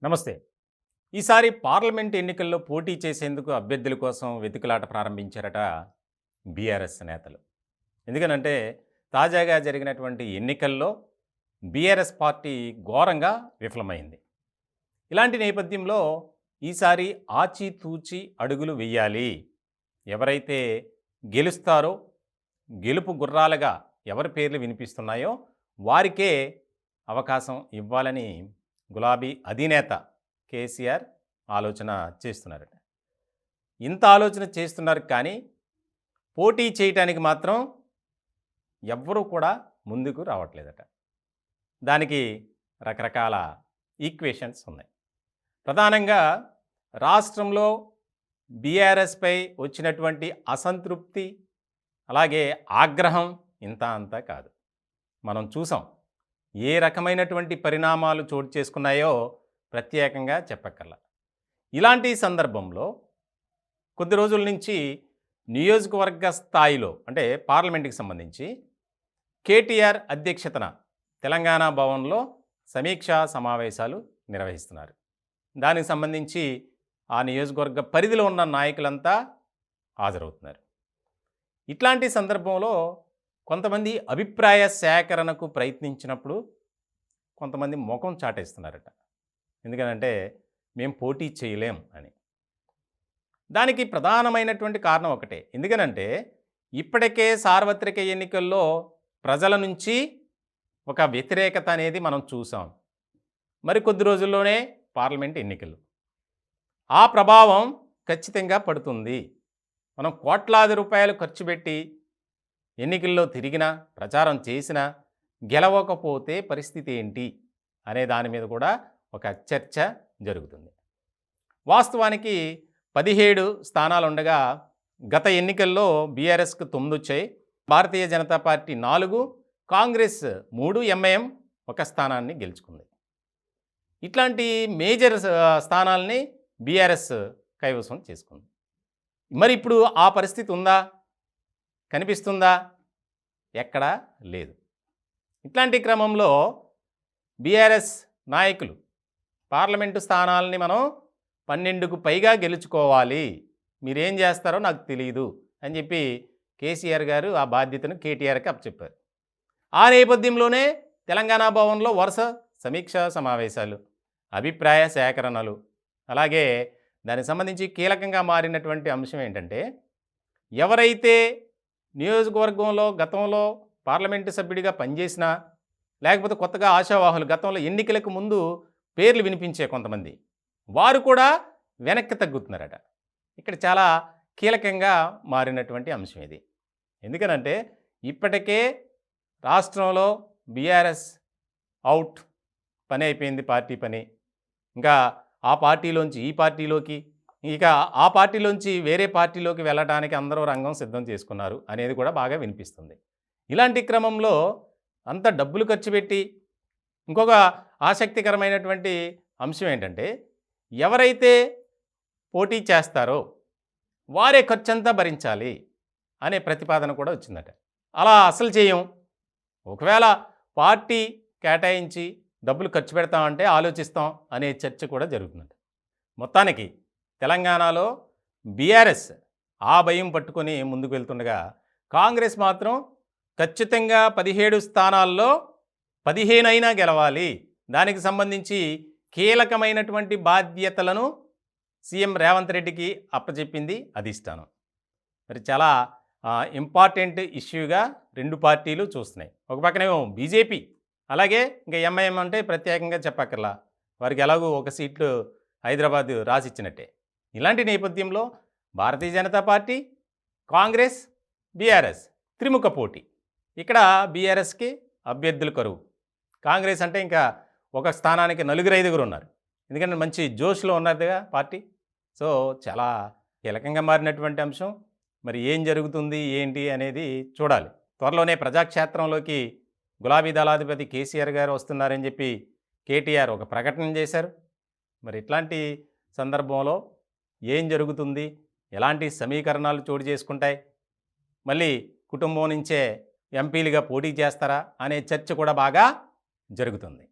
నమస్తే. ఈసారి పార్లమెంట్ ఎన్నికల్లో పోటీ చేసేందుకు అభ్యర్థుల కోసం వెతుకులాట ప్రారంభించారట బీఆర్ఎస్ నేతలు. ఎందుకనంటే తాజాగా జరిగినటువంటి ఎన్నికల్లో బీఆర్ఎస్ పార్టీ ఘోరంగా విఫలమైంది. ఇలాంటి నేపథ్యంలో ఈసారి ఆచితూచి అడుగులు వెయ్యాలి. ఎవరైతే గెలుస్తారో, గెలుపు గుర్రాలుగా ఎవరి పేర్లు వినిపిస్తున్నాయో వారికే అవకాశం ఇవ్వాలని గులాబీ అధినేత కేసీఆర్ ఆలోచన చేస్తున్నారట. ఇంత ఆలోచన చేస్తున్నారు కానీ పోటీ చేయటానికి మాత్రం ఎవ్వరూ కూడా ముందుకు రావట్లేదట. దానికి రకరకాల ఈక్వేషన్స్ ఉన్నాయి. ప్రధానంగా రాష్ట్రంలో బీఆర్ఎస్పై వచ్చినటువంటి అసంతృప్తి, అలాగే ఆగ్రహం ఇంత అంతా కాదు. మనం చూసాం ఏ రకమైనటువంటి పరిణామాలు చోటు చేసుకున్నాయో ప్రత్యేకంగా చెప్పక్కర్లా. ఇలాంటి సందర్భంలో కొద్ది రోజుల నుంచి నియోజకవర్గ స్థాయిలో అంటే పార్లమెంట్కి సంబంధించి కేటీఆర్ అధ్యక్షతన తెలంగాణ భవన్లో సమీక్షా సమావేశాలు నిర్వహిస్తున్నారు. దానికి సంబంధించి ఆ నియోజకవర్గ పరిధిలో ఉన్న నాయకులంతా హాజరవుతున్నారు. ఇట్లాంటి సందర్భంలో కొంతమంది అభిప్రాయ సేకరణకు ప్రయత్నించినప్పుడు కొంతమంది ముఖం చాటేస్తున్నారట. ఎందుకనంటే మేము పోటీ చేయలేం అని. దానికి ప్రధానమైనటువంటి కారణం ఒకటే. ఎందుకనంటే ఇప్పటికే సార్వత్రిక ఎన్నికల్లో ప్రజల నుంచి ఒక వ్యతిరేకత అనేది మనం చూసాం. మరి కొద్ది రోజుల్లోనే పార్లమెంట్ ఎన్నికలు. ఆ ప్రభావం ఖచ్చితంగా పడుతుంది. మనం కోట్లాది రూపాయలు ఖర్చు పెట్టి ఎన్నికల్లో తిరిగినా, ప్రచారం చేసినా గెలవకపోతే పరిస్థితి ఏంటి అనే దాని మీద కూడా ఒక చర్చ జరుగుతుంది. వాస్తవానికి 17 స్థానాలు ఉండగా గత ఎన్నికల్లో బీఆర్ఎస్కు 9 వచ్చాయి. భారతీయ జనతా పార్టీ 4, కాంగ్రెస్ 3, ఎంఐఎం 1 స్థానాన్ని గెలుచుకుంది. ఇట్లాంటి మేజర్ స్థానాలని బీఆర్ఎస్ కైవసం చేసుకుంది. మరి ఇప్పుడు ఆ పరిస్థితి ఉందా? కనిపిస్తుందా? ఎక్కడా లేదు. ఇట్లాంటి క్రమంలో బీఆర్ఎస్ నాయకులు పార్లమెంటు స్థానాలని మనం 12కు పైగా గెలుచుకోవాలి, మీరేం చేస్తారో నాకు తెలియదు అని చెప్పి కేసీఆర్ గారు ఆ బాధ్యతను కేటీఆర్కి అప్పచెప్పారు. ఆ నేపథ్యంలోనే తెలంగాణ భవన్లో వరుస సమీక్షా సమావేశాలు, అభిప్రాయ సేకరణలు, అలాగే దానికి సంబంధించి కీలకంగా మారినటువంటి అంశం ఏంటంటే ఎవరైతే నియోజకవర్గంలో గతంలో పార్లమెంటు సభ్యుడిగా పనిచేసినా, లేకపోతే కొత్తగా ఆశావాహులు గతంలో ఎన్నికలకు ముందు పేర్లు వినిపించే కొంతమంది వారు కూడా వెనక్కి తగ్గుతున్నారట. ఇక్కడ చాలా కీలకంగా మారినటువంటి అంశం ఇది. ఎందుకనంటే ఇప్పటికే రాష్ట్రంలో బీఆర్ఎస్ అవుట్, పని అయిపోయింది పార్టీ పని. ఇంకా ఆ పార్టీలోంచి ఈ పార్టీలోకి, ఇక ఆ పార్టీలోంచి వేరే పార్టీలోకి వెళ్ళడానికి అందరూ రంగం సిద్ధం చేసుకున్నారు అనేది కూడా బాగా వినిపిస్తుంది. ఇలాంటి క్రమంలో అంత డబ్బులు ఖర్చు పెట్టి ఇంకొక ఆసక్తికరమైనటువంటి అంశం ఏంటంటే ఎవరైతే పోటీ చేస్తారో వారే ఖర్చంతా భరించాలి అనే ప్రతిపాదన కూడా వచ్చిందట. అలా అసలు చేయం, ఒకవేళ పార్టీ కేటాయించి డబ్బులు ఖర్చు పెడతామంటే ఆలోచిస్తాం అనే చర్చ కూడా జరుగుతుందట. మొత్తానికి తెలంగాణలో బీఆర్ఎస్ ఆ భయం పట్టుకొని ముందుకు వెళ్తుండగా కాంగ్రెస్ మాత్రం ఖచ్చితంగా 17 స్థానాల్లో 15 అయినా గెలవాలి, దానికి సంబంధించి కీలకమైనటువంటి బాధ్యతలను సీఎం రేవంత్ రెడ్డికి అప్పచెప్పింది అధిష్టానం. మరి చాలా ఇంపార్టెంట్ ఇష్యూగా రెండు పార్టీలు చూస్తున్నాయి. ఒక పక్కనేమో బీజేపీ, అలాగే ఇంకా ఎంఐఎం అంటే ప్రత్యేకంగా చెప్పక్కర్లా, వారికి ఎలాగో ఒక సీట్లు హైదరాబాద్ రాసిచ్చినట్టే. ఇలాంటి నేపథ్యంలో భారతీయ జనతా పార్టీ, కాంగ్రెస్, బీఆర్ఎస్ త్రిముఖ పోటీ. ఇక్కడ బీఆర్ఎస్కి అభ్యర్థులు కరువు. కాంగ్రెస్ అంటే ఇంకా ఒక స్థానానికి 4-5 ఉన్నారు. ఎందుకంటే మంచి జోష్లో ఉన్నదిగా పార్టీ. సో చాలా కీలకంగా మారినటువంటి అంశం. మరి ఏం జరుగుతుంది ఏంటి అనేది చూడాలి. త్వరలోనే ప్రజాక్షేత్రంలోకి గులాబీ దళాధిపతి కేసీఆర్ గారు వస్తున్నారని చెప్పి కేటీఆర్ ఒక ప్రకటన చేశారు. మరి ఇట్లాంటి సందర్భంలో ఏం జరుగుతుంది, ఎలాంటి సమీకరణాలు చోటు చేసుకుంటాయి, మళ్ళీ కుటుంబం నుంచే ఎంపీలుగా పోటీ చేస్తారా అనే చర్చ కూడా బాగా జరుగుతుంది.